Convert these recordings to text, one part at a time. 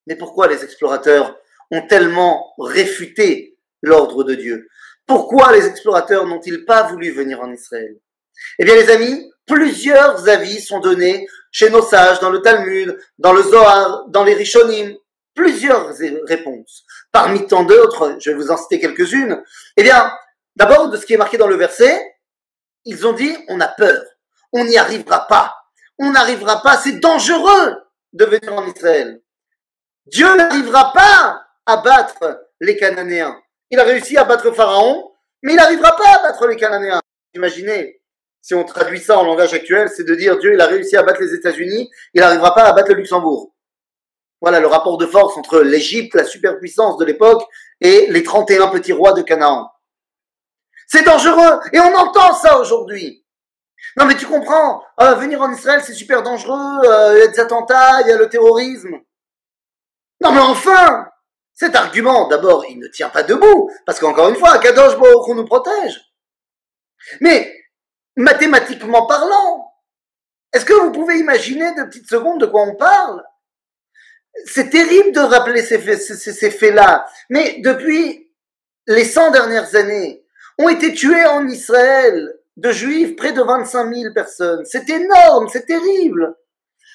Mais pourquoi les explorateurs ont tellement réfuté l'ordre de Dieu? Pourquoi les explorateurs n'ont-ils pas voulu venir en Israël? Eh bien les amis, plusieurs avis sont donnés chez nos sages, dans le Talmud, dans le Zohar, dans les Rishonim, plusieurs réponses. Parmi tant d'autres, je vais vous en citer quelques-unes. Eh bien, d'abord, de ce qui est marqué dans le verset, ils ont dit, on a peur, on n'y arrivera pas, c'est dangereux de venir en Israël. Dieu n'arrivera pas à battre les Cananéens. Il a réussi à battre Pharaon, mais il n'arrivera pas à battre les Cananéens. Imaginez, si on traduit ça en langage actuel, c'est de dire Dieu, il a réussi à battre les États-Unis, il n'arrivera pas à battre le Luxembourg. Voilà le rapport de force entre l'Égypte, la superpuissance de l'époque, et les 31 petits rois de Canaan. C'est dangereux, et on entend ça aujourd'hui. Non mais tu comprends, venir en Israël c'est super dangereux, il y a des attentats, il y a le terrorisme. Non mais enfin, cet argument, d'abord, il ne tient pas debout, parce qu'encore une fois, Kadosh Baruch Hu nous protège. Mais, mathématiquement parlant, est-ce que vous pouvez imaginer de petites secondes de quoi on parle? C'est terrible de rappeler ces faits-là, mais depuis les 100 dernières années, ont été tués en Israël de juifs près de 25 000 personnes. C'est énorme, c'est terrible.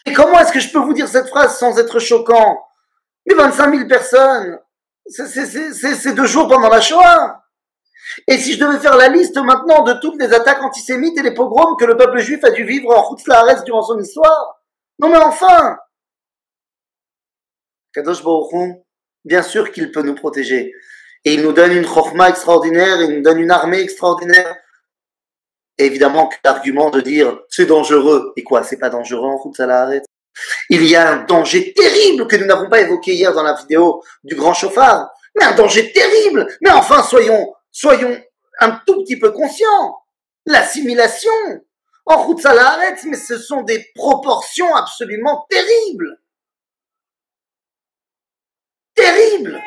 Et comment est-ce que je peux vous dire cette phrase sans être choquant? Mais 25 000 personnes, c'est 2 jours pendant la Shoah. Et si je devais faire la liste maintenant de toutes les attaques antisémites et les pogroms que le peuple juif a dû vivre en Chutz La'aretz durant son histoire, non mais enfin, Kadosh Baruch Hu, bien sûr qu'il peut nous protéger. Et il nous donne une chokhma extraordinaire, il nous donne une armée extraordinaire. Et évidemment que l'argument de dire c'est dangereux, et quoi, c'est pas dangereux en Chutz La'aretz? Il y a un danger terrible que nous n'avons pas évoqué hier dans la vidéo du grand chauffard. Mais un danger terrible. Mais enfin, soyons un tout petit peu conscients. L'assimilation en Chutz La'aretz, mais ce sont des proportions absolument terribles. Terribles.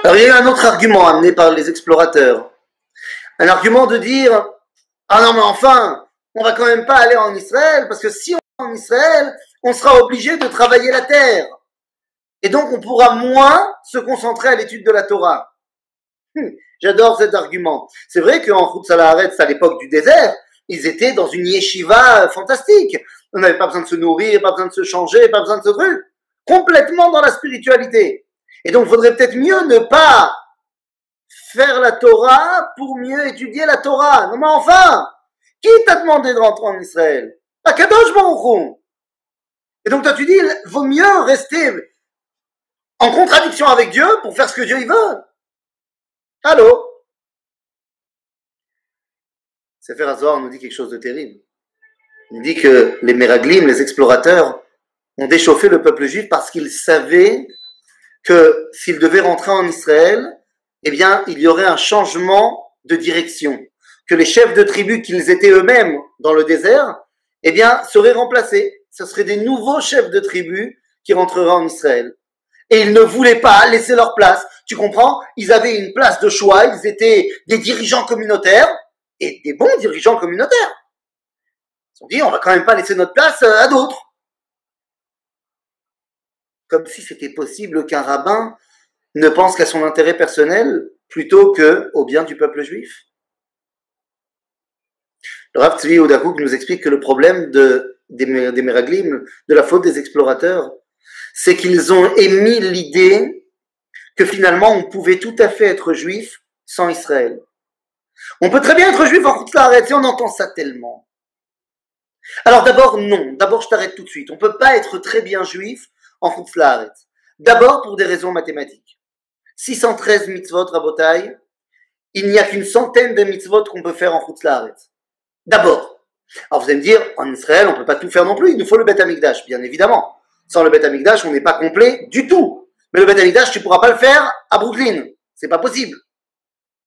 Alors il y a eu un autre argument amené par les explorateurs. Un argument de dire ah non mais enfin, on va quand même pas aller en Israël parce que si on va en Israël, on sera obligé de travailler la terre. Et donc on pourra moins se concentrer à l'étude de la Torah. J'adore cet argument. C'est vrai qu'en Chutz La'aretz, à l'époque du désert, ils étaient dans une yeshiva fantastique. On n'avait pas besoin de se nourrir, pas besoin de se changer, pas besoin de ce truc. Complètement dans la spiritualité. Et donc il faudrait peut-être mieux ne pas faire la Torah pour mieux étudier la Torah. Non mais enfin, qui t'a demandé de rentrer en Israël? Kadosh Baruch Hu. Et donc toi tu dis, vaut mieux rester en contradiction avec Dieu pour faire ce que Dieu il veut. Allô? Sefer HaZohar nous dit quelque chose de terrible. Il dit que les Meraglim, les explorateurs, ont déchauffé le peuple juif parce qu'ils savaient que s'ils devaient rentrer en Israël, eh bien, il y aurait un changement de direction. Que les chefs de tribus qu'ils étaient eux-mêmes dans le désert, eh bien, seraient remplacés. Ce seraient des nouveaux chefs de tribus qui rentreraient en Israël. Et ils ne voulaient pas laisser leur place. Tu comprends? Ils avaient une place de choix, ils étaient des dirigeants communautaires, et des bons dirigeants communautaires. Ils ont dit, on va quand même pas laisser notre place à d'autres. Comme si c'était possible qu'un rabbin ne pense qu'à son intérêt personnel plutôt qu'au bien du peuple juif. Le Rav Tzvi Yehuda Kook nous explique que le problème des Meraglim, de la faute des explorateurs, c'est qu'ils ont émis l'idée que finalement on pouvait tout à fait être juif sans Israël. On peut très bien être juif en Chutz La'aretz, et on entend ça tellement. Alors d'abord, non. D'abord, je t'arrête tout de suite. On ne peut pas être très bien juif en Chutz La'aretz. D'abord, pour des raisons mathématiques. 613 mitzvot, Rabotai, il n'y a qu'une centaine de mitzvot qu'on peut faire en Chutz La'aretz. D'abord. Alors vous allez me dire, en Israël, on ne peut pas tout faire non plus. Il nous faut le Beth Amikdash, bien évidemment. Sans le Beth Amikdash, on n'est pas complet du tout. Mais le Beth Amikdash, tu ne pourras pas le faire à Brooklyn. C'est pas possible.